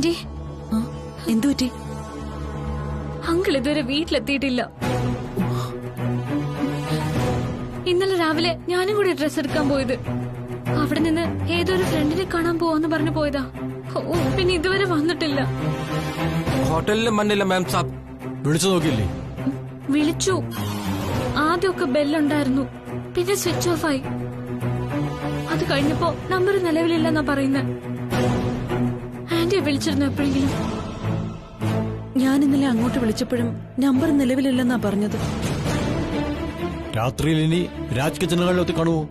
Anti, എന്തു പറ്റി? Uncle ഇതുവരെ വീട്ടിലെത്തിയിട്ടില്ല. ഇന്നലെ രാവിലെ ഞാനും കൂടി ഡ്രസ് എടുക്കാൻ പോയത്. അവിടെ നിന്ന് ഏതൊരു ഫ്രണ്ടിനെ കാണാൻ പോവാന്ന് പറഞ്ഞു പോയതാ. പിന്നെ ഇതുവരെ വന്നിട്ടില്ല. ഹോട്ടലിൽ മണ്ണില്ല മാം സാബ്. വിളിച്ചു നോക്കിയില്ലേ? വിളിച്ചു. ആദ്യമൊക്കെ ബെല്ലുണ്ടായിരുന്നു, പിന്നെ സ്വിച്ച് ഓഫ് ആയി. അത് കഴിഞ്ഞപ്പോ നമ്പർ നിലവിലില്ലെന്നാ പറയുന്നത്. ആന്റിയെ വിളിച്ചിരുന്നു എപ്പോഴെങ്കിലും? ഞാൻ ഇന്നലെ അങ്ങോട്ട് വിളിച്ചപ്പോഴും നമ്പർ നിലവിലില്ലെന്നാ പറഞ്ഞത്. രാത്രിയിൽ ഇനി രാജ് കിച്ചണുകളിലൊത്തി കാണുവോ?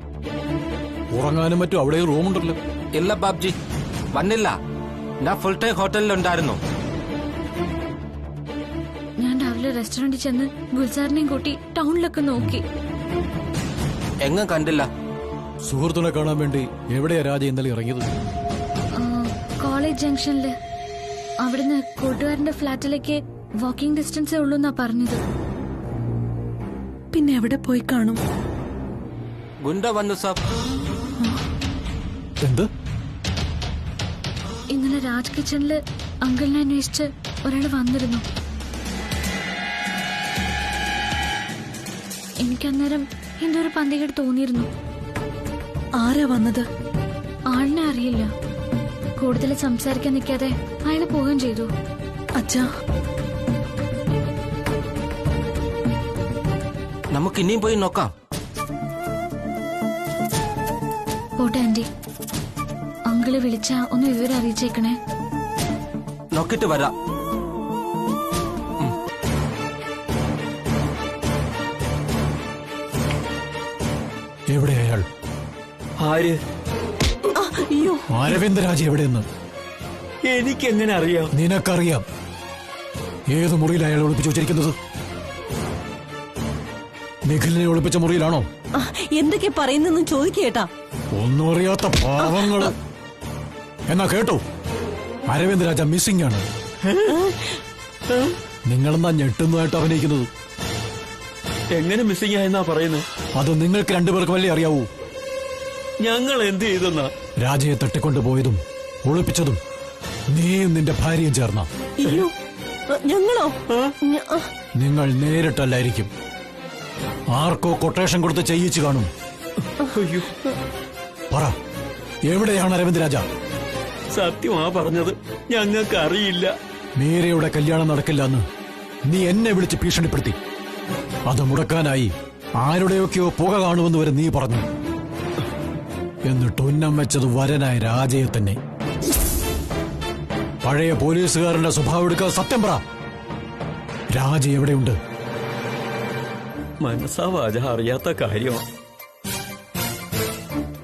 ഉറങ്ങാനും മറ്റും അവിടെ റൂമുണ്ടല്ലോ. ഇല്ല ബാബ്ജി, വന്നില്ല. ഞാൻ ഫുൾ ടൈം ഹോട്ടലിലുണ്ടായിരുന്നു. ഞാൻ രാവിലെ റെസ്റ്റോറന്റിൽ ചെന്ന് ഗുൽസാറിനെയും കൂട്ടി ടൗണിലൊക്കെ നോക്കി. എങ്ങും കണ്ടില്ല. സുഹൃത്തിനെ കാണാൻ വേണ്ടി എവിടെയാ രാജ ഇന്നലെ ഇറങ്ങിയത്? കോളേജ് ജംഗ്ഷനില്. അവിടുന്ന് കൂട്ടുകാരന്റെ ഫ്ലാറ്റിലേക്ക് വാക്കിംഗ് ഡിസ്റ്റൻസേ ഉള്ളൂ എന്നാ പറഞ്ഞത്. പിന്നെ എവിടെ പോയി കാണും? ഗുണ്ട വന്നു സാബ്. എന്ത്? ഇന്നലെ രാജ് കിച്ചണില് അങ്കിളിനെ അന്വേഷിച്ച് ഒരാൾ വന്നിരുന്നു. എനിക്കന്നേരം എന്തോ ഒരു പന്തികേട് തോന്നിയിരുന്നു. ആരാ വന്നത്? ആളിനെ അറിയില്ല. കൂടുതൽ സംസാരിക്കാൻ നിൽക്കാതെ അയാള് പോവുകയും ചെയ്തു. അച്ഛാ, നമുക്ക് ഇനിയും പോയി നോക്കാം. പോട്ടെ ആന്റി. അങ്കിള് വിളിച്ചാ ഒന്ന് വിവരം അറിയിച്ചേക്കണേ. നോക്കിട്ട് വരാം. എവിടെ അയാൾ? ആര്? അരവിന്ദ് രാജ് എവിടെയെന്ന് എനിക്കെങ്ങനെ അറിയാം? നിനക്കറിയാം. ഏത് മുറിയിൽ അയാൾ ഒളിപ്പിച്ചു വെച്ചിരിക്കുന്നത്? നിഖിലിനെ ഒളിപ്പിച്ച മുറിയിലാണോ? എന്തൊക്കെ പറയുന്നെന്ന് ചോദിക്കേട്ടാ. ഒന്നും അറിയാത്ത പാവങ്ങള്. എന്നാ കേട്ടോ, അരവിന്ദ് രാജ മിസ്സിംഗ് ആണ്. നിങ്ങളെന്നാ ഞെട്ടുന്നതായിട്ട് അഭിനയിക്കുന്നത്. എങ്ങനെ മിസ്സിംഗ് ആയെന്നാ പറയുന്നത്? അത് നിങ്ങൾക്ക് രണ്ടുപേർക്കും വല്ലേ അറിയാവൂ. ഞങ്ങൾ എന്ത് ചെയ്തെന്നാ? രാജയെ തട്ടിക്കൊണ്ടുപോയതും ഒളിപ്പിച്ചതും നീയും നിന്റെ ഭാര്യയും ചേർന്ന. ഞങ്ങളോ? നിങ്ങൾ നേരിട്ടല്ലായിരിക്കും. ആർക്കോ കൊട്ടേഷൻ കൊടുത്ത് ചെയ്യിച്ചു കാണും. അയ്യോ, പറ, എവിടെയാണ് അരവിന്ദ് രാജ? സത്യമാ പറഞ്ഞത്, ഞങ്ങൾക്ക് അറിയില്ല. മീരയുടെ കല്യാണം നടക്കില്ലെന്ന് നീ എന്നെ വിളിച്ച് ഭീഷണിപ്പെടുത്തി. അത് മുടക്കാനായി ആരുടെയൊക്കെയോ പുക കാണുമെന്ന് വരെ നീ പറഞ്ഞു. എന്നിട്ട് ഉന്നം വെച്ചത് വരനായ രാജയെ തന്നെ. പഴയ പോലീസുകാരന്റെ സ്വഭാവം എടുക്കാതെ സത്യം പറ, രാജ എവിടെയുണ്ട്? മനസ്സാ വാച അറിയാത്ത കാര്യം.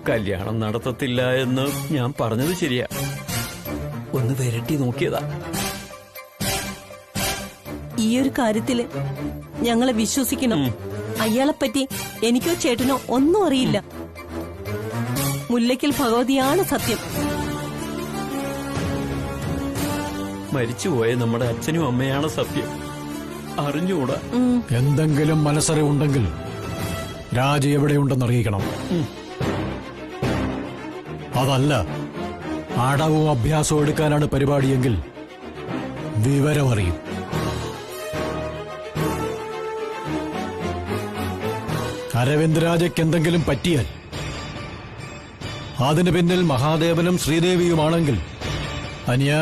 കല്യാണം നടത്തത്തില്ല എന്ന് ഞാൻ പറഞ്ഞത് ശരിയാ. ഒന്ന് വിരട്ടി നോക്കിയതാ. ഈ ഒരു കാര്യത്തില് ഞങ്ങളെ വിശ്വസിക്കണം. അയാളെപ്പറ്റി എനിക്കോ ചേട്ടനോ ഒന്നും അറിയില്ല. മുല്ലയ്ക്കൽ ഭഗവതിയാണ് സത്യം. മരിച്ചുപോയ നമ്മുടെ അച്ഛനും അമ്മയാണ് സത്യം. അറിഞ്ഞുകൂടാ. എന്തെങ്കിലും മനസ്സറിവുണ്ടെങ്കിൽ രാജ എവിടെയുണ്ടെന്ന് അറിയിക്കണം. അതല്ല അടവും അഭ്യാസവും എടുക്കാനാണ് പരിപാടിയെങ്കിൽ വിവരം അറിയും. അരവിന്ദ് രാജയ്ക്ക് എന്തെങ്കിലും പറ്റിയാൽ അതിന് പിന്നിൽ മഹാദേവനും ശ്രീദേവിയുമാണെങ്കിൽ അനിയ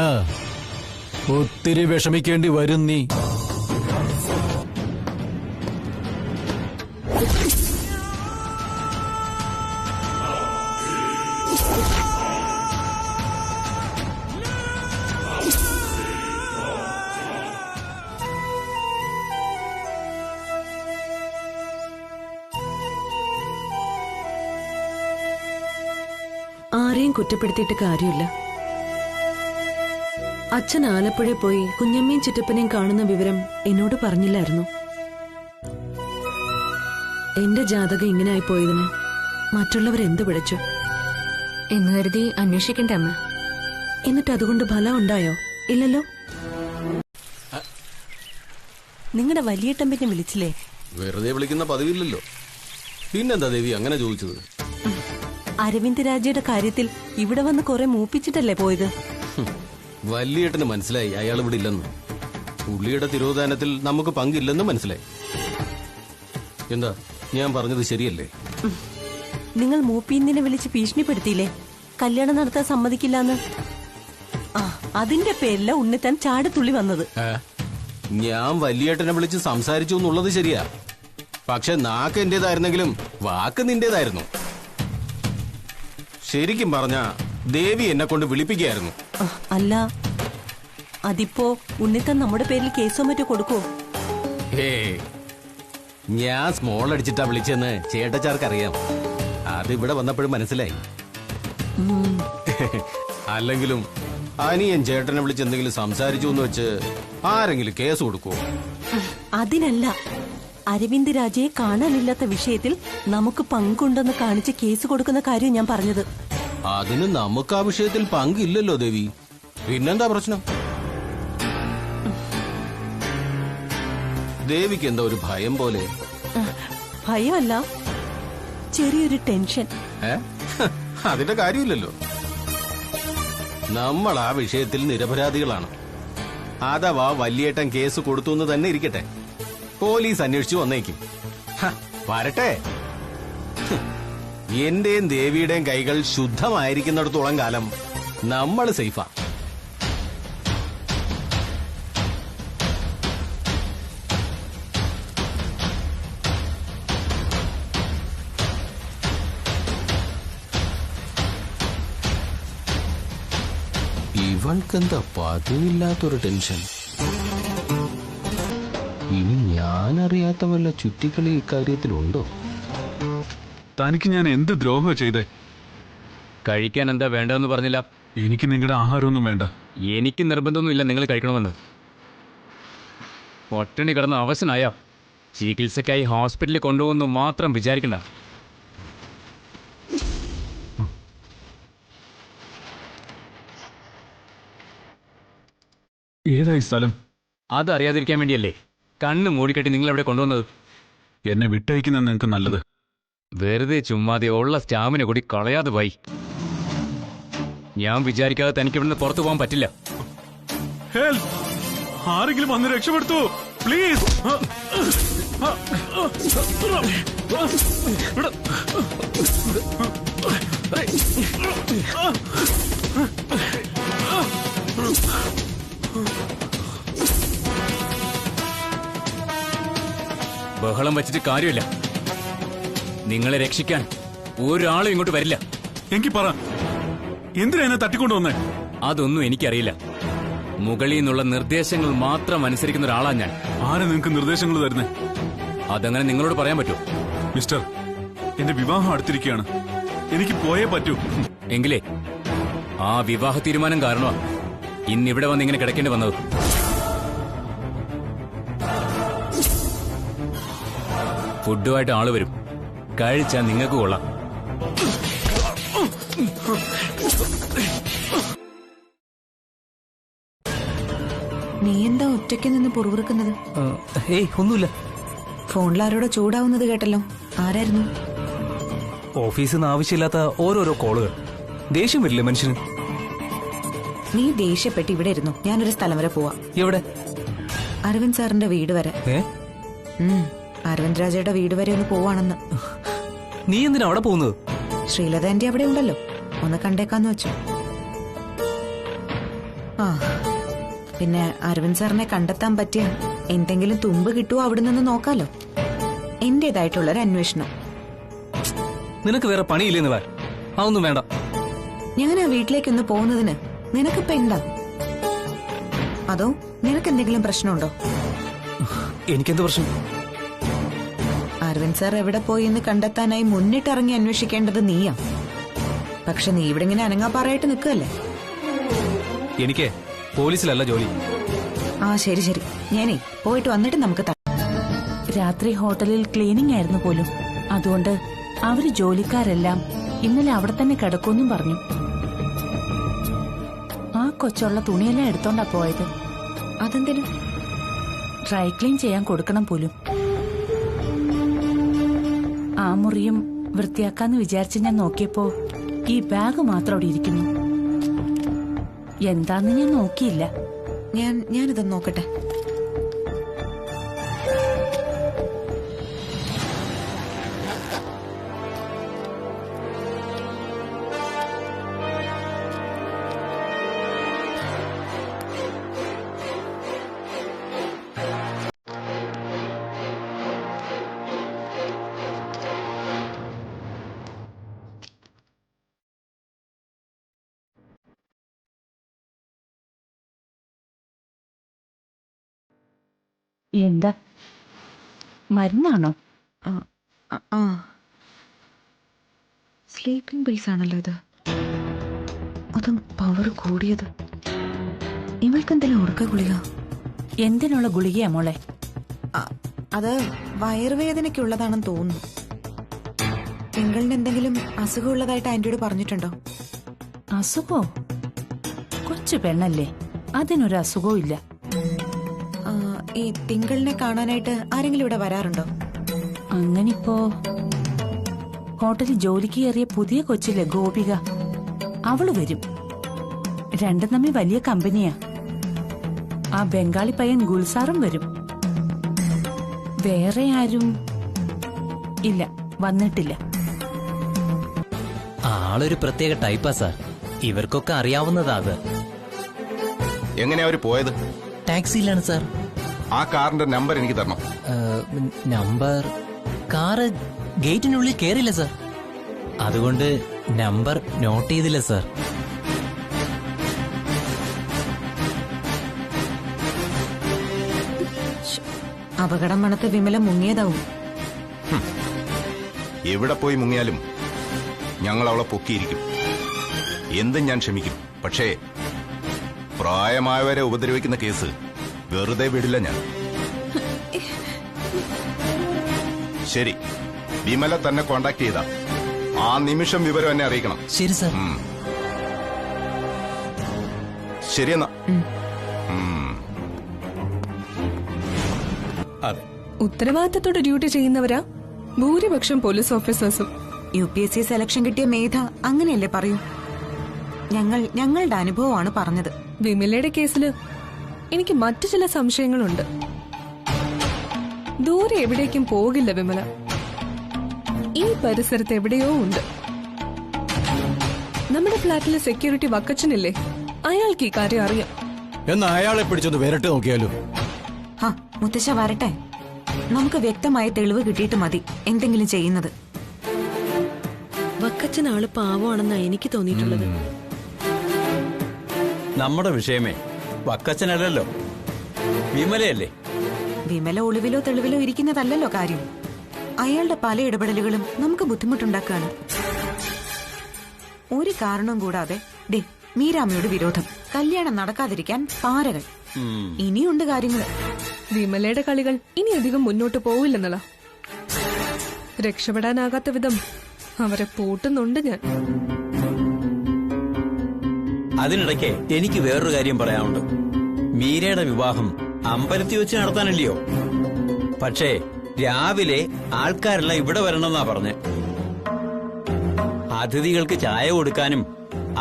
ഒത്തിരി വിഷമിക്കേണ്ടി വരും നീ. ആരെയും കുറ്റപ്പെടുത്തിയിട്ട് കാര്യമില്ല. അച്ഛൻ ആലപ്പുഴയിൽ പോയി കുഞ്ഞമ്മയും ചിറ്റപ്പനെയും കാണുന്ന വിവരം എന്നോട് പറഞ്ഞില്ലായിരുന്നു. എന്റെ ജാതകം ഇങ്ങനായി പോയതിന് മറ്റുള്ളവരെന്ത് പിഴച്ചു എന്ന് കരുതി അന്വേഷിക്കണ്ടേ അമ്മ? എന്നിട്ട് അതുകൊണ്ട് ഫലം ഉണ്ടായോ? ഇല്ലല്ലോ. നിങ്ങളുടെ വലിയേട്ടമ്പനെ വിളിച്ചില്ലേ? വെറുതെ വിളിക്കുന്ന പതിവില്ലല്ലോ. പിന്നെന്താ ദേവി അങ്ങനെ ചോദിച്ചത്? അരവിന്ദ് രാജയുടെ കാര്യത്തിൽ ഇവിടെ വന്ന് കുറെ മൂപ്പിച്ചിട്ടല്ലേ പോയത്? വലിയേട്ടന് മനസ്സിലായി അയാൾ ഇവിടെ ഇല്ലെന്ന്. പുള്ളിയുടെ തിരോധാനത്തിൽ നമുക്ക് പങ്കില്ലെന്ന് മനസ്സിലായി. എന്താ ഞാൻ പറഞ്ഞത് ശരിയല്ലേ? നിങ്ങൾ മൂപ്പീന്നിനെ വിളിച്ച് ഭീഷണിപ്പെടുത്തിയില്ലേ കല്യാണം നടത്താൻ സമ്മതിക്കില്ലെന്ന്? ആ, അതിന്റെ പേരില ഉണ്ണിത്താൻ ചാടത്തുള്ളി വന്നത്. ഞാൻ വലിയേട്ടനെ വിളിച്ച് സംസാരിച്ചു എന്നുള്ളത് ശരിയാ. പക്ഷെ നാക്ക് എന്റേതായിരുന്നെങ്കിലും വാക്ക് നിന്റേതായിരുന്നു. ശരിക്കും പറഞ്ഞ ദേവി എന്നെ കൊണ്ട് വിളിപ്പിക്കുകയായിരുന്നു. അല്ല, അതിപ്പോ ഉണ്ണിത്താൻ നമ്മുടെ പേരിൽ കേസോ മറ്റോ കൊടുക്കുവോ? ഞാൻ സ്മോൾ അടിച്ചിട്ടാ വിളിച്ചെന്ന് ചേട്ടച്ചാർക്കറിയാം. അതിവിടെ വന്നപ്പോഴും മനസ്സിലായി. അല്ലെങ്കിലും അനിയൻ ചേട്ടനെ വിളിച്ച് എന്തെങ്കിലും സംസാരിച്ചു എന്ന് വെച്ച് ആരെങ്കിലും കേസ് കൊടുക്കുവോ? അതിനല്ല, അരവിന്ദ് രാജയെ കാണാനില്ലാത്ത വിഷയത്തിൽ നമുക്ക് പങ്കുണ്ടെന്ന് കാണിച്ച് കേസ് കൊടുക്കുന്ന കാര്യം ഞാൻ പറഞ്ഞത്. അതിന് നമുക്ക് ആ വിഷയത്തിൽ പങ്കില്ലല്ലോ ദേവി. പിന്നെന്താ പ്രശ്നം? ദേവിക്ക് എന്താ ഒരു ഭയം പോലെ? ഭയമല്ല, ചെറിയൊരു ടെൻഷൻ. അതിന്റെ കാര്യമില്ലല്ലോ. നമ്മൾ ആ വിഷയത്തിൽ നിരപരാധികളാണ്. അഥവാ വലിയേട്ടൻ കേസ് കൊടുത്തു എന്ന് തന്നെ ഇരിക്കട്ടെ, പോലീസ് അന്വേഷിച്ചു വന്നേക്കും. വരട്ടെ. എന്റെയും ദേവിയുടെയും കൈകൾ ശുദ്ധമായിരിക്കുന്നിടത്തോളം കാലം നമ്മൾ സേഫാ. ഇവൾക്കെന്താ പതിവില്ലാത്തൊരു ടെൻഷൻ? ഇനി ഞാനറിയാത്ത വല്ല ചുറ്റിക്കളി ഇക്കാര്യത്തിലുണ്ടോ? തനിക്ക് ഞാൻ എന്ത് ദ്രോഹം ചെയ്തേ? കഴിക്കാൻ എന്താ വേണ്ടതെന്ന് പറഞ്ഞില്ല. എനിക്ക് നിങ്ങളുടെ ആഹാരമൊന്നും വേണ്ട. എനിക്ക് നിർബന്ധമൊന്നുമില്ല നിങ്ങൾ കഴിക്കണമെന്ന്. പട്ടിണി കിടന്ന അവശനായ ചികിത്സയ്ക്കായി ഹോസ്പിറ്റലിൽ കൊണ്ടുപോകുന്നു മാത്രം വിചാരിക്കണ്ട. ഏതായി സ്ഥലം? അതറിയാതിരിക്കാൻ വേണ്ടിയല്ലേ കണ്ണ് മൂടിക്കെട്ടി നിങ്ങൾ എവിടെ കൊണ്ടുവന്നത്? എന്നെ വിട്ടയക്കുന്ന നിങ്ങൾക്ക് നല്ലത്. വെറുതെ ചുമ്മാതെ ഉള്ള സ്റ്റാമിന കൂടി കളയാതെ പോയി. ഞാൻ വിചാരിക്കാതെ തനിക്ക് ഇവിടുന്ന് പുറത്തു പോകാൻ പറ്റില്ല. ആരെങ്കിലും വന്ന് രക്ഷപ്പെടുത്തൂ പ്ലീസ്. ബഹളം വെച്ചിട്ട് കാര്യമില്ല. നിങ്ങളെ രക്ഷിക്കാൻ ഒരാളും ഇങ്ങോട്ട് വരില്ല. എങ്കിൽ പറ, എന്തിനാ എന്നെ തട്ടിക്കൊണ്ടുവന്നേ? അതൊന്നും എനിക്കറിയില്ല. മുകളിൽ നിന്നുള്ള നിർദ്ദേശങ്ങൾ മാത്രം അനുസരിക്കുന്ന ഒരാളാ ഞാൻ. ആരാ നിങ്ങൾക്ക് നിർദ്ദേശങ്ങൾ തരുന്നേ? അതങ്ങനെ നിങ്ങളോട് പറയാൻ പറ്റുമോ? മിസ്റ്റർ, എന്റെ വിവാഹം അടുത്തിരിക്കുകയാണ്. എനിക്ക് പോയേ പറ്റൂ. എങ്കിലേ ആ വിവാഹ തീരുമാനം കാരണമാ ഇന്നിവിടെ വന്ന് ഇങ്ങനെ കിടക്കേണ്ടി വന്നത്. ഫുഡുമായിട്ട് ആള് വരും. കഴിച്ചാൽ നിങ്ങൾക്ക് കൊള്ളാം. നീ എന്താ ഒറ്റയ്ക്ക് നിന്ന് പുറകുറുക്കുന്നത്? ഏയ് ഒന്നുമില്ല. ഫോണിൽ ആരോടോ ചൂടാവുന്നത് കേട്ടല്ലോ. ആരായിരുന്നു? ഓഫീസിൽ നിന്ന് ആവശ്യമില്ലാത്ത ഓരോരോ കോളുകൾ. ദേഷ്യം വരില്ലേ മനുഷ്യന്? നീ ദേഷ്യപ്പെട്ട് ഇവിടെ ഇരുന്നു. ഞാനൊരു സ്ഥലം വരെ പോവാ. എവിടെ? അരവിന്ദ് സാറിന്റെ വീട് വരെ. അരവിന്ദ് രാജയുടെ വീട് വരെ ഒന്ന് പോവാണെന്ന്. നീ എന്തിനാ അവിടെ പോകുന്നത്? ശ്രീലത ആന്റി അവിടെ ഉണ്ടല്ലോ, ഒന്ന് കണ്ടേക്കാന്ന് വെച്ചു. ആ പിന്നെ അരവിന്ദ് സാറിനെ കണ്ടെത്താൻ പറ്റിയ എന്തെങ്കിലും തുമ്പ് കിട്ടുമോ അവിടെ നിന്ന് നോക്കാലോ. എന്റേതായിട്ടുള്ളൊരു അന്വേഷണം. നിനക്ക് വേറെ പണിയില്ലെന്ന് വേ. അതൊന്നും വേണ്ട. ഞാൻ ആ വീട്ടിലേക്കൊന്ന് പോകുന്നതിന് നിനക്കിപ്പോ എന്താ? അതോ നിനക്ക് എന്തെങ്കിലും പ്രശ്നമുണ്ടോ? എനിക്കെന്ത് പ്രശ്നം? അരവിന്ദ് സാർ എവിടെ പോയി എന്ന് കണ്ടെത്താനായി മുന്നിട്ടിറങ്ങി അന്വേഷിക്കേണ്ടത് നീയാ. പക്ഷെ നീ ഇവിടെ ഇങ്ങനെ അനങ്ങാപ്പാറായിട്ട് നിൽക്കുകയല്ലേ. എനിക്ക് പോലീസിലല്ല ജോലി. ആ ശരി ശരി, ഞാനേ പോയിട്ട് വന്നിട്ട് നമുക്ക് രാത്രി ഹോട്ടലിൽ ക്ലീനിംഗ് ആയിരുന്നു പോലും. അതുകൊണ്ട് അവര് ജോലിക്കാരെല്ലാം ഇന്നലെ അവിടെ തന്നെ കിടക്കുമെന്നും പറഞ്ഞു. ആ കൊച്ചുള്ള തുണിയെല്ലാം എടുത്തോണ്ടാ പോയത്. അതെന്തിനു? ഡ്രൈ ക്ലീൻ ചെയ്യാൻ കൊടുക്കണം പോലും. ആ മുറിയും വൃത്തിയാക്കാന്ന് വിചാരിച്ച് ഞാൻ നോക്കിയപ്പോ ഈ ബാഗ് മാത്രം അവിടെ ഇരിക്കുന്നു. എന്താന്ന് ഞാൻ നോക്കിയില്ല. ഞാനിതൊന്ന് നോക്കട്ടെ. എന്താ മരുന്നാണോ? സ്ലീപ്പിംഗ് പിൽസ് ആണല്ലോ ഇത്. അതും പവർ കൂടിയത്. ഇവൾക്ക് എന്തെങ്കിലും ഉറക്ക ഗുളിക? എന്തിനുള്ള ഗുളികയാ മോളെ? അത് വയറുവേദനയ്ക്കുള്ളതാണെന്ന് തോന്നുന്നു. തിങ്കളിന് എന്തെങ്കിലും അസുഖമുള്ളതായിട്ട് ആന്റിയോട് പറഞ്ഞിട്ടുണ്ടോ? അസുഖോ? കൊച്ചു പെണ്ണല്ലേ, അതിനൊരു അസുഖവും ഇല്ല. ഈ തിങ്കളിനെ കാണാനായിട്ട് ആരെങ്കിലും ഇവിടെ വരാറുണ്ടോ? അങ്ങനിപ്പോ ഹോട്ടലിൽ ജോലിക്ക് കയറിയ പുതിയ കൊച്ചിലെ ഗോപിക, അവള് വരും. രണ്ടും തമ്മിൽ വലിയ കമ്പനിയാ. ആ ബംഗാളി പയ്യൻ ഗുൽസാറും വരും. വേറെ ആരും ഇല്ല, വന്നിട്ടില്ല. ആളൊരു പ്രത്യേക ടൈപ്പാ സാർ. ഇവർക്കൊക്കെ അറിയാവുന്നതാ അത്. എങ്ങനെയാ അവര് പോയത്? ടാക്സിയിലാണ് സാർ. ആ കാറിന്റെ നമ്പർ എനിക്ക് തരണം. നമ്പർ? കാറ് ഗേറ്റിനുള്ളിൽ കേറില്ല സാർ, അതുകൊണ്ട് നമ്പർ നോട്ട് ചെയ്തില്ല സാർ. അപകടം മണത്ത് വിമല മുങ്ങിയതാവും. എവിടെ പോയി മുങ്ങിയാലും ഞങ്ങൾ അവളെ പൊക്കിയിരിക്കും. എന്തും ഞാൻ ക്ഷമിക്കും. പക്ഷേ പ്രായമായവരെ ഉപദ്രവിക്കുന്ന കേസ് വെറുതെ വിടില്ല ഞാൻ. ശരി, വിമല തന്നെ കോണ്ടാക്ട് ചെയ്ത ആ നിമിഷം വിവരം എന്നെ അറിയിക്കണം. ശരി സാർ. ശരിയെന്നാ. അതെ, ഉത്തരവാദിത്തത്തോടെ ഡ്യൂട്ടി ചെയ്യുന്നവരാ ഭൂരിപക്ഷം പോലീസ് ഓഫീസേഴ്സും. UPSC സെലക്ഷൻ കിട്ടിയ മേധ അങ്ങനെയല്ലേ പറയൂ. ഞങ്ങളുടെ അനുഭവമാണ് പറഞ്ഞത്. വിമലയുടെ കേസില് എനിക്ക് മറ്റു ചില സംശയങ്ങളുണ്ട്. ദൂരെ എവിടേക്കും പോകില്ല വിമല. ഈ പരിസരത്ത് എവിടെയോ ഉണ്ട്. നമ്മുടെ ഫ്ലാറ്റിലെ സെക്യൂരിറ്റി വക്കച്ചനില്ലേ, അയാൾക്ക് ഈ കാര്യം അറിയാം. എന്നാ അയാളെ പിടിച്ചൊന്ന് വരട്ടെ നോക്കിയാലോ? മുത്തശ്ശ വരട്ടെ. നമുക്ക് വ്യക്തമായ തെളിവ് കിട്ടിയിട്ട് മതി എന്തെങ്കിലും ചെയ്യുന്നത്. വക്കച്ചൻ ആള് പാവമാണെന്നാ എനിക്ക് തോന്നിയിട്ടുള്ളത്. നമ്മുടെ വിഷയമേ വക്കച്ചനല്ലല്ലോ, വിമലയല്ലേ. വിമല ഒളിവിലോ തെളിവിലോ ഇരിക്കുന്നതല്ലല്ലോ കാര്യം. അയാളുടെ പല ഇടപെടലുകളും നമുക്ക് ബുദ്ധിമുട്ടുണ്ടാക്കാണ്. ഒരു കാരണവും കൂടാതെ മീരാമ്മയോട് വിരോധം, കല്യാണം നടക്കാതിരിക്കാൻ പാരകൾ, ഇനിയുണ്ട് കാര്യങ്ങൾ. വിമലയുടെ കളികൾ ഇനി അധികം മുന്നോട്ട് പോവില്ലെന്നല്ല. രക്ഷപ്പെടാനാകാത്ത വിധം അവരെ പൂട്ടുന്നുണ്ട് ഞാൻ. അതിനിടയ്ക്ക് എനിക്ക് വേറൊരു കാര്യം പറയാനുണ്ട്. മീരയുടെ വിവാഹം അമ്പലത്തിൽ വെച്ച് നടത്താനല്ലയോ? പക്ഷേ രാവിലെ ആൾക്കാരെല്ലാം ഇവിടെ വരണമെന്നാ പറഞ്ഞ്. അതിഥികൾക്ക് ചായ കൊടുക്കാനും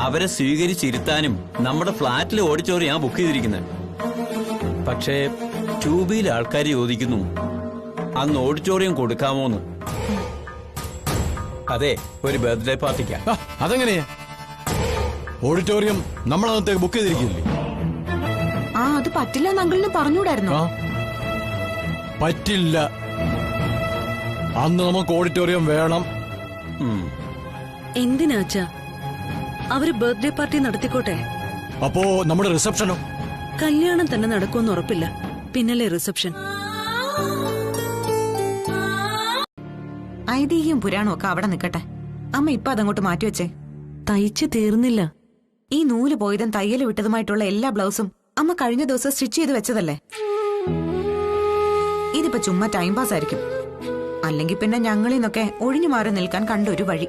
അവരെ സ്വീകരിച്ചിരുത്താനും നമ്മുടെ ഫ്ളാറ്റിലെ ഓഡിറ്റോറിയം ബുക്ക് ചെയ്തിരിക്കുന്നത്. പക്ഷേ ട്യൂബിയിൽ ആൾക്കാർ ചോദിക്കുന്നു അന്ന് ഓഡിറ്റോറിയം കൊടുക്കാമോന്ന്. അതെ, ഒരു ബർത്ത്ഡേ പാർട്ടിക്കാ. അതെങ്ങനെയാ? ഓഡിറ്റോറിയം നമ്മളകത്തേക്ക് ബുക്ക് ചെയ്തിരിക്കില്ലേ? അത് പറ്റില്ല അങ്കിളിന് പറഞ്ഞൂടായിരുന്നു. പറ്റില്ല. അന്ന് നമുക്ക് ഓഡിറ്റോറിയം വേണം. എന്തിനാച്ചാ? അവര് ബർത്ത്ഡേ പാർട്ടി നടത്തിക്കോട്ടെ. അപ്പോ നമ്മുടെ റിസപ്ഷനോ? കല്യാണം തന്നെ നടക്കുമെന്ന് ഉറപ്പില്ല, പിന്നല്ലേ റിസപ്ഷൻ. ഐതിഹ്യം പുരാണവും ഒക്കെ അവിടെ നിൽക്കട്ടെ. അമ്മ ഇപ്പൊ അതങ്ങോട്ട് മാറ്റിവെച്ചേ. തയ്ച്ചു തീർന്നില്ല. ഈ നൂല് പോയതും തയ്യൽ വിട്ടതുമായിട്ടുള്ള എല്ലാ ബ്ലൗസും അമ്മ കഴിഞ്ഞ ദിവസം സ്റ്റിച്ച് ചെയ്ത് വെച്ചതല്ലേ. ഇതിപ്പോ ചുമ്മാ ടൈം പാസ് ആയിരിക്കും. അല്ലെങ്കിൽ പിന്നെ ഞങ്ങളിൽ നിന്നൊക്കെ ഒഴിഞ്ഞു മാറി നിൽക്കാൻ കണ്ടൊരു വഴി.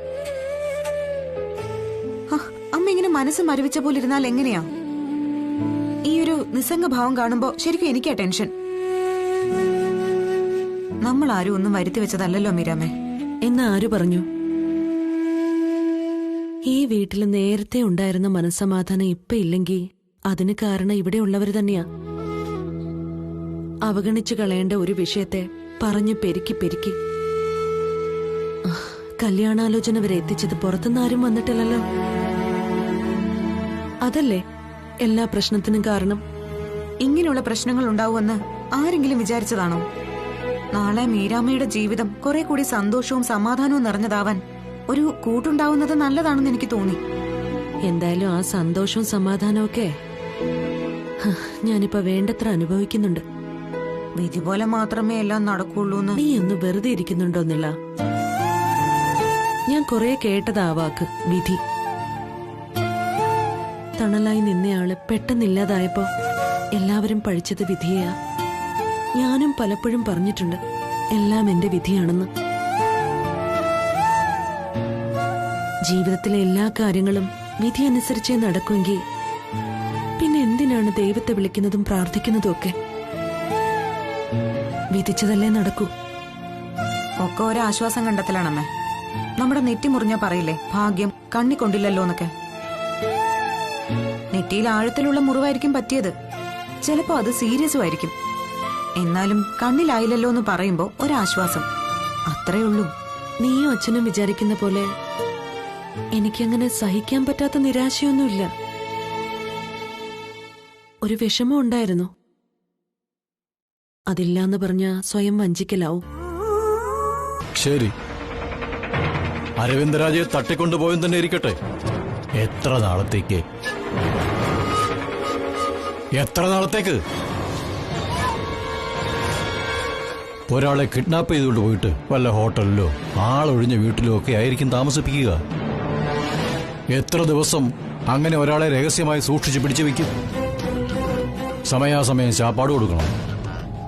അമ്മ ഇങ്ങനെ മനസ്സ് മരവിച്ച പോലെ ഇരുന്നാൽ എങ്ങനെയാ? ഈ ഒരു നിസ്സംഗഭാവം കാണുമ്പോ ശരിക്കും എനിക്കാ ടെൻഷൻ. നമ്മൾ ആരും ഒന്നും വരുത്തി വെച്ചതല്ലല്ലോ മീരാമേ. എന്ന് ആര് പറഞ്ഞു? ഈ വീട്ടിൽ നേരത്തെ ഉണ്ടായിരുന്ന മനസ്സമാധാനം ഇപ്പൊ ഇല്ലെങ്കിൽ അതിന് കാരണം ഇവിടെയുള്ളവർ തന്നെയാ. അവഗണിച്ചു കളയേണ്ട ഒരു വിഷയത്തെ പറഞ്ഞു പെരുക്കി പെരുക്കി കല്യാണാലോചന വരെ എത്തിച്ചത് പുറത്തുനിന്ന് ആരും വന്നിട്ടില്ലല്ലോ. അതല്ലേ എല്ലാ പ്രശ്നത്തിനും കാരണം. ഇങ്ങനെയുള്ള പ്രശ്നങ്ങൾ ഉണ്ടാവുമെന്ന് ആരെങ്കിലും വിചാരിച്ചതാണോ? നാളെ മീരാമ്മയുടെ ജീവിതം കുറെ കൂടി സന്തോഷവും സമാധാനവും നിറഞ്ഞതാവാൻ ഒരു കൂട്ടുണ്ടാവുന്നത് നല്ലതാണെന്ന് എനിക്ക് തോന്നി. എന്തായാലും ആ സന്തോഷവും സമാധാനവും ഒക്കെ ഞാനിപ്പോ വേണ്ടത്ര അനുഭവിക്കുന്നുണ്ട്. വിധി പോലെ മാത്രമേ എല്ലാം നടക്കുള്ളൂ. നീ ഒന്ന് വെറുതെ ഇരിക്കുന്നുണ്ടോന്നില്ല. ഞാൻ കുറെ കേട്ടതാ വാക്ക് വിധി. തണലായി നിന്നയാള് പെട്ടെന്നില്ലാതായപ്പോ എല്ലാവരും പഴിച്ചത് വിധിയെയാ. ഞാനും പലപ്പോഴും പറഞ്ഞിട്ടുണ്ട് എല്ലാം എന്റെ വിധിയാണെന്ന്. ജീവിതത്തിലെ എല്ലാ കാര്യങ്ങളും വിധി അനുസരിച്ചേ നടക്കുമെങ്കിൽ പിന്നെ എന്തിനാണ് ദൈവത്തെ വിളിക്കുന്നതും പ്രാർത്ഥിക്കുന്നതും ഒക്കെ? വിധിച്ചതല്ലേ നടക്കൂ. ഒക്കെ ഒരു ആശ്വാസം കണ്ടെത്തലാണമ്മേ. നമ്മുടെ നെറ്റി മുറിഞ്ഞാ പറയില്ലേ ഭാഗ്യം കണ്ണിക്കൊണ്ടില്ലല്ലോ എന്നൊക്കെ. നെറ്റിയിൽ ആഴത്തിലുള്ള മുറിവായിരിക്കും പറ്റിയത്. ചിലപ്പോ അത് സീരിയസും ആയിരിക്കും. എന്നാലും കണ്ണിലായില്ലല്ലോ എന്ന് പറയുമ്പോ ഒരാശ്വാസം, അത്രേ ഉള്ളൂ. നീയും അച്ഛനും വിചാരിക്കുന്ന പോലെ എനിക്കങ്ങനെ സഹിക്കാൻ പറ്റാത്ത നിരാശയൊന്നുമില്ല. ഒരു വിഷമം ഉണ്ടായിരുന്നു. അതില്ലാന്ന് പറഞ്ഞ സ്വയം വഞ്ചിക്കലാവും. ശരി, അരവിന്ദരാജയെ തട്ടിക്കൊണ്ടുപോയെന്ന് തന്നെ ഇരിക്കട്ടെ. എത്ര നാളത്തേക്ക്? എത്ര നാളത്തേക്ക്? ഒരാളെ കിഡ്നാപ്പ് ചെയ്തുകൊണ്ട് പോയിട്ട് വല്ല ഹോട്ടലിലോ ആളൊഴിഞ്ഞ വീട്ടിലോ ഒക്കെ ആയിരിക്കും താമസിപ്പിക്കുക. എത്ര ദിവസം അങ്ങനെ ഒരാളെ രഹസ്യമായി സൂക്ഷിച്ച് പിടിച്ചു വെക്കും? സമയാസമയം ശാപ്പാട് കൊടുക്കണം.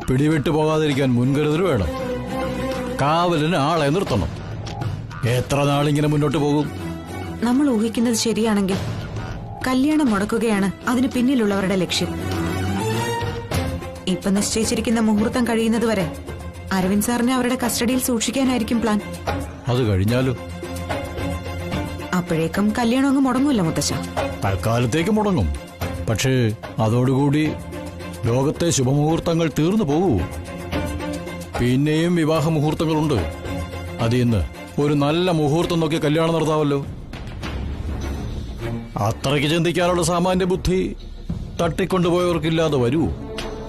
പിടിവിട്ടു പോകാതിരിക്കാൻ മുൻകരുതൽ വേണം. കാവലിന് ആളെ നിർത്തണം. എത്ര നാളിങ്ങനെ മുന്നോട്ട് പോകും? നമ്മൾ ഊഹിക്കുന്നത് ശരിയാണെങ്കിൽ കല്യാണം മുടക്കുകയാണ് അതിന് പിന്നിലുള്ളവരുടെ ലക്ഷ്യം. ഇപ്പൊ നിശ്ചയിച്ചിരിക്കുന്ന മുഹൂർത്തം കഴിയുന്നതുവരെ അരവിന്ദ് സാറിനെ അവരുടെ കസ്റ്റഡിയിൽ സൂക്ഷിക്കാനായിരിക്കും പ്ലാൻ. അത് കഴിഞ്ഞാലും അപ്പോഴേക്കും കല്യാണം അങ്ങ് മുടങ്ങുമല്ലോ മുത്തശ്ശ. തൽക്കാലത്തേക്ക് മുടങ്ങും. പക്ഷേ അതോടുകൂടി ലോകത്തെ ശുഭമുഹൂർത്തങ്ങൾ തീർന്നു പോകൂ. പിന്നെയും വിവാഹ മുഹൂർത്തങ്ങളുണ്ട്. അതിന്ന് ഒരു നല്ല മുഹൂർത്തം നോക്കി കല്യാണം നടത്താമല്ലോ. അത്രയ്ക്ക് ചിന്തിക്കാനുള്ള സാമാന്യ ബുദ്ധി തട്ടിക്കൊണ്ടുപോയവർക്കില്ലാതെ വരൂ.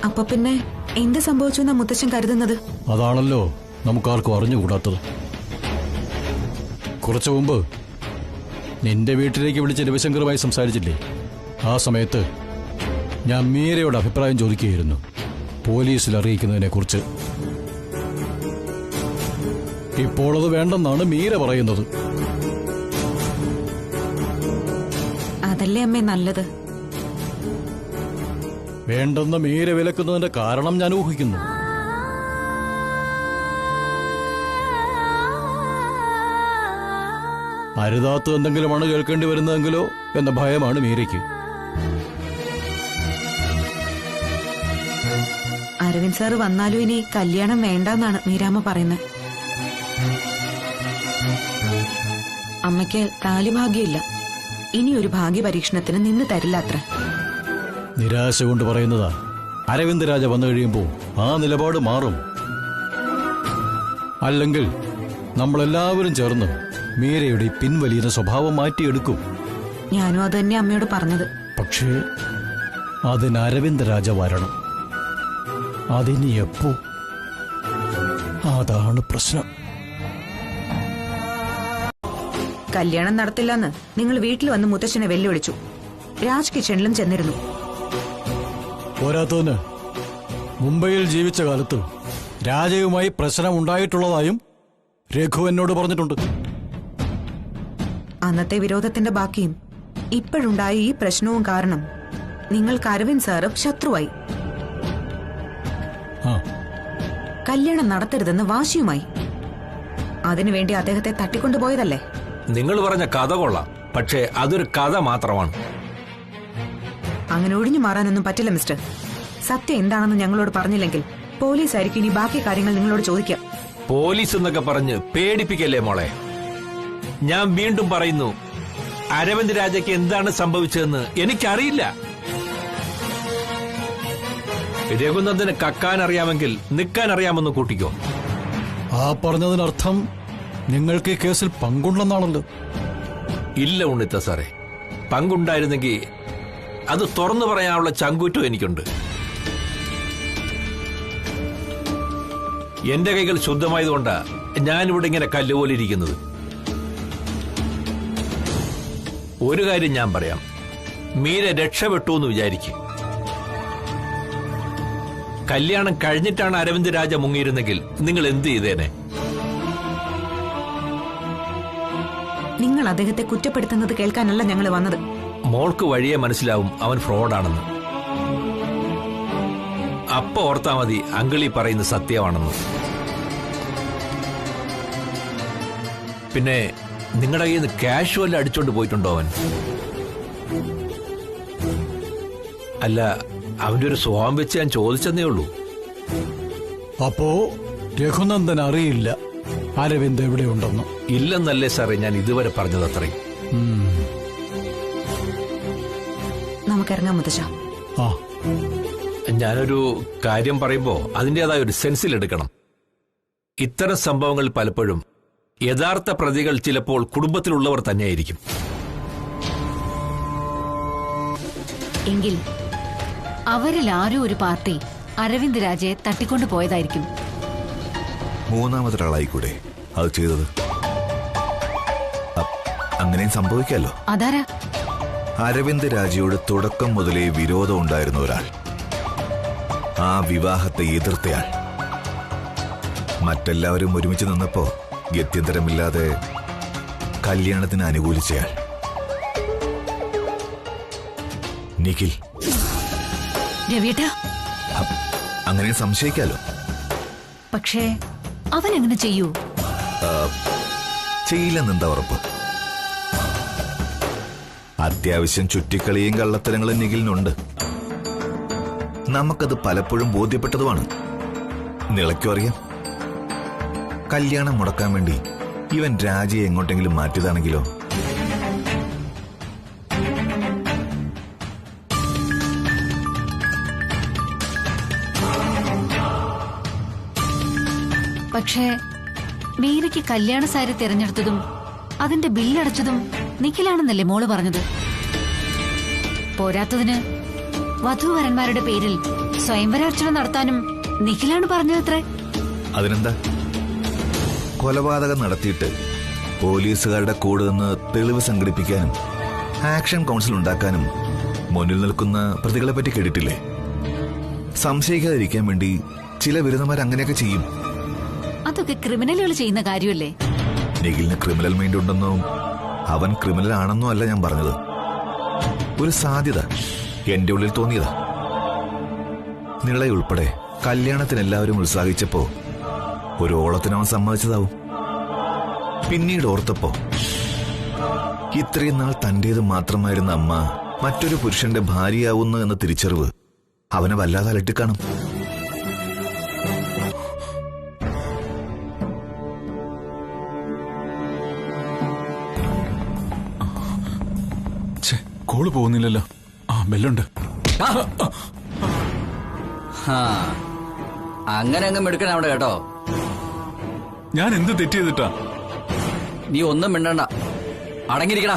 അപ്പൊ പിന്നെ എന്ത് സംഭവിച്ചു എന്നാ മുത്തശ്ശൻ കരുതുന്നത്? അതാണല്ലോ നമുക്കാർക്കും അറിഞ്ഞുകൂടാത്തത്. കുറച്ചു മുമ്പ് നിന്റെ വീട്ടിലേക്ക് വിളിച്ച് രവിശങ്കറുമായി സംസാരിച്ചില്ലേ? ആ സമയത്ത് ഞാൻ മീരയുടെ അഭിപ്രായം ചോദിക്കുകയായിരുന്നു പോലീസിൽ അറിയിക്കുന്നതിനെ കുറിച്ച്. ഇപ്പോൾ അത് വേണ്ടെന്നാണ് മീര പറയുന്നത്. അതല്ലേ അമ്മേ നല്ലത്. വേണ്ടെന്ന് മീര വിലക്കുന്നതിന്റെ കാരണം ഞാൻ ഊഹിക്കുന്നു. അരുതാത്ത എന്തെങ്കിലുമാണ് കേൾക്കേണ്ടി വരുന്നതെങ്കിലോ എന്ന ഭയമാണ് മീരയ്ക്ക്. അരവിന്ദ് സാറ് വന്നാലും ഇനി കല്യാണം വേണ്ടെന്നാണ് മീരാമ്മ പറയുന്നത്. അമ്മയ്ക്ക് താലിഭാഗ്യമില്ല. ഇനിയൊരു ഭാഗ്യ പരീക്ഷണത്തിന് നിന്ന് തരില്ല അത്ര. നിരാശ കൊണ്ട് പറയുന്നതാ. അരവിന്ദ് രാജ വന്നു കഴിയുമ്പോൾ ആ നിലപാട് മാറും. അല്ലെങ്കിൽ നമ്മളെല്ലാവരും ചേർന്ന് മീരയുടെ പിൻവലിയുന്ന സ്വഭാവം മാറ്റിയെടുക്കും. ഞാനും അത് തന്നെ അമ്മയോട് പറഞ്ഞത്. പക്ഷേ അതിന് അരവിന്ദ് രാജ വരണം. അതിനി എപ്പോ? അതാണ് പ്രശ്നം. കല്യാണം നടത്തില്ലെന്ന് നിങ്ങൾ വീട്ടിൽ വന്ന് മുത്തശ്ശനെ വെല്ലുവിളിച്ചു. രാജ് കിച്ചണിലും ചെന്നിരുന്നു. പോരാത്തതിന് മുംബൈയിൽ ജീവിച്ച കാലത്ത് രാജയുമായി പ്രശ്നം ഉണ്ടായിട്ടുള്ളതായും രഘു എന്നോട് പറഞ്ഞിട്ടുണ്ട്. അന്നത്തെ വിരോധത്തിന്റെ ബാക്കിയും ഇപ്പോഴുണ്ടായ ഈ പ്രശ്നവും കാരണം നിങ്ങൾക്ക് അരവിന്ദ് സാറ് ശത്രുവായി. കല്യാണം നടത്തരുതെന്ന് വാശിയുമായി. അതിനുവേണ്ടി അദ്ദേഹത്തെ തട്ടിക്കൊണ്ടുപോയതല്ലേ? നിങ്ങൾ പറഞ്ഞ കഥ കൊള്ളാം, പക്ഷേ അതൊരു കഥ മാത്രമാണ്. അങ്ങനെ ഒഴിഞ്ഞു മാറാനൊന്നും പറ്റില്ല മിസ്റ്റർ. സത്യം എന്താണെന്ന് ഞങ്ങളോട് പറഞ്ഞില്ലെങ്കിൽ പോലീസായിരിക്കും ഇനി ബാക്കി കാര്യങ്ങൾ നിങ്ങളോട് ചോദിക്കാം. പോലീസ് എന്നൊക്കെ പറഞ്ഞ് പേടിപ്പിക്കല്ലേ മോളെ. ഞാൻ വീണ്ടും പറയുന്നു, അരവിന്ദ് രാജയ്ക്ക് എന്താണ് സംഭവിച്ചതെന്ന് എനിക്കറിയില്ല. രഘുനന്ദന് കക്കാൻ അറിയാമെങ്കിൽ നിൽക്കാൻ അറിയാമെന്ന് കൂട്ടിക്കോ. ആ പറഞ്ഞതിനർത്ഥം നിങ്ങൾക്ക് ഈ കേസിൽ പങ്കുണ്ടെന്നാണല്ലോ. ഇല്ല ഉണ്ണിത്ത സാറേ, പങ്കുണ്ടായിരുന്നെങ്കിൽ അത് തുറന്നു പറയാനുള്ള ചങ്കൂറ്റം എനിക്കുണ്ട്. എന്റെ കൈകൾ ശുദ്ധമായതുകൊണ്ടാ ഞാനിവിടെ ഇങ്ങനെ കല്ലുപോലെ ഇരിക്കുന്നത്. ഒരു കാര്യം ഞാൻ പറയാം, മീര രക്ഷപ്പെട്ടു എന്ന് വിചാരിക്കും. കല്യാണം കഴിഞ്ഞിട്ടാണ് അരവിന്ദ് രാജ മുങ്ങിയിരുന്നെങ്കിൽ നിങ്ങൾ എന്ത് ചെയ്തേനെ? നിങ്ങൾ അദ്ദേഹത്തെ കുറ്റപ്പെടുത്തുന്നത് കേൾക്കാനല്ല ഞങ്ങൾ വന്നത്. മോൾക്ക് വഴിയെ മനസ്സിലാവും അവൻ ഫ്രോഡാണെന്ന്. അപ്പ ഓർത്താ മതി അങ്കിളി പറയുന്നത് സത്യമാണെന്ന്. പിന്നെ നിങ്ങളുടെ കയ്യിൽ നിന്ന് ക്യാഷ് വല്ല അടിച്ചോണ്ട് പോയിട്ടുണ്ടോ അവൻ? അല്ല, അവന്റെ ഒരു സ്വഭാവം വെച്ച് ഞാൻ ചോദിച്ചെന്നേ ഉള്ളൂ. അപ്പോ രഘുനന്ദൻ അറിയില്ല അരവിന്ദ് എവിടെയുണ്ടെന്ന്? ഇല്ലെന്നല്ലേ സാറേ ഞാൻ ഇതുവരെ പറഞ്ഞത് അത്രയും. നമുക്കിറങ്ങാൻ മുതച്ച. ഞാനൊരു കാര്യം പറയുമ്പോ അതിൻ്റെതായ ഒരു സെൻസിലെടുക്കണം. ഇത്തരം സംഭവങ്ങൾ പലപ്പോഴും യഥാർത്ഥ പ്രതികൾ ചിലപ്പോൾ കുടുംബത്തിലുള്ളവർ തന്നെയായിരിക്കും. എങ്കിൽ അവരിൽ ആരോ ഒരു പാർട്ടി അരവിന്ദ് രാജയെ തട്ടിക്കൊണ്ടു പോയതായിരിക്കും. മൂന്നാമതൊരാളായിക്കൂടെ അത് ചെയ്തത്? അങ്ങനെയും സംഭവിക്കാലോ. അതാരാ? അരവിന്ദ് രാജയോട് തുടക്കം മുതലേ വിരോധം ഉണ്ടായിരുന്ന ഒരാൾ, ആ വിവാഹത്തെ എതിർത്തയാൾ, മറ്റെല്ലാവരും ഒരുമിച്ച് നിന്നപ്പോ ഗത്യന്തരമില്ലാതെ കല്യാണത്തിന് അനുകൂലിച്ചയാൾ, നിഖിൽ. രവിയേട്ടാ, അങ്ങനെ സംശയിക്കാലോ. പക്ഷേ അവനെങ്ങനെ ചെയ്യൂ? ചെയ്യില്ലെന്നെന്താ ഉറപ്പ്? അത്യാവശ്യം ചുറ്റിക്കളിയും കള്ളത്തരങ്ങളും നിഖിലിനുണ്ട്. നമുക്കത് പലപ്പോഴും ബോധ്യപ്പെട്ടതുമാണ്. നിളയ്ക്കും അറിയാം. കല്യാണം മുടക്കാൻ വേണ്ടി ഇവൻ രാജയെ എങ്ങോട്ടെങ്കിലും മാറ്റിയതാണെങ്കിലോ? പക്ഷേ മീരയ്ക്ക് കല്യാണ സാരി തിരഞ്ഞെടുത്തതും അതിന്റെ ബില്ലടച്ചതും നിഖിലാണെന്നല്ലേ മോള് പറഞ്ഞത്? പോരാത്തതിന് വധൂവരന്മാരുടെ പേരിൽ സ്വയംവരാർച്ചന നടത്താനും നിഖിലാണ് പറഞ്ഞതത്രേ. അതിനെന്താ? കൊലപാതകം നടത്തിയിട്ട് പോലീസുകാരുടെ കൂടെ നിന്ന് തെളിവ് സംഘടിപ്പിക്കാനും ആക്ഷൻ കൗൺസിൽ ഉണ്ടാക്കാനും മുന്നിൽ നിൽക്കുന്ന പ്രതികളെ പറ്റി കേട്ടിട്ടില്ലേ? സംശയിക്കാതിരിക്കാൻ വേണ്ടി ചില വിരുദ്ധന്മാർ അങ്ങനെയൊക്കെ ചെയ്യും. അതൊക്കെ ക്രിമിനലുകൾ ചെയ്യുന്ന കാര്യമല്ലേ? നിഖിലിന് ക്രിമിനൽ മൈൻഡ് ഉണ്ടെന്നോ അവൻ ക്രിമിനൽ ആണെന്നോ അല്ല ഞാൻ പറഞ്ഞത്. ഒരു സാധ്യത എന്റെ ഉള്ളിൽ തോന്നിയതാ. നിളയുൾപ്പെടെ കല്യാണത്തിന് എല്ലാവരും ഉത്സാഹിച്ചപ്പോ ഒരു ഓളത്തിനവൻ സമ്മതിച്ചതാവും. പിന്നീട് ഓർത്തപ്പോ ഇത്രയും നാൾ തന്റേത് മാത്രമായിരുന്ന അമ്മ മറ്റൊരു പുരുഷന്റെ ഭാര്യയാവുന്നു എന്ന തിരിച്ചറിവ് അവനെ വല്ലാതെ അലട്ടിക്കാണും. കോള് പോകുന്നില്ലല്ലോ. ബെല്ലുണ്ട്. അങ്ങനെ അങ്ങ് എടുക്കണം അവിടെ കേട്ടോ. ഞാൻ എന്ത് തെറ്റ് ചെയ്തിട്ടാ? നീ ഒന്നും മിണ്ടണ്ട, അടങ്ങിയിരിക്കടാ.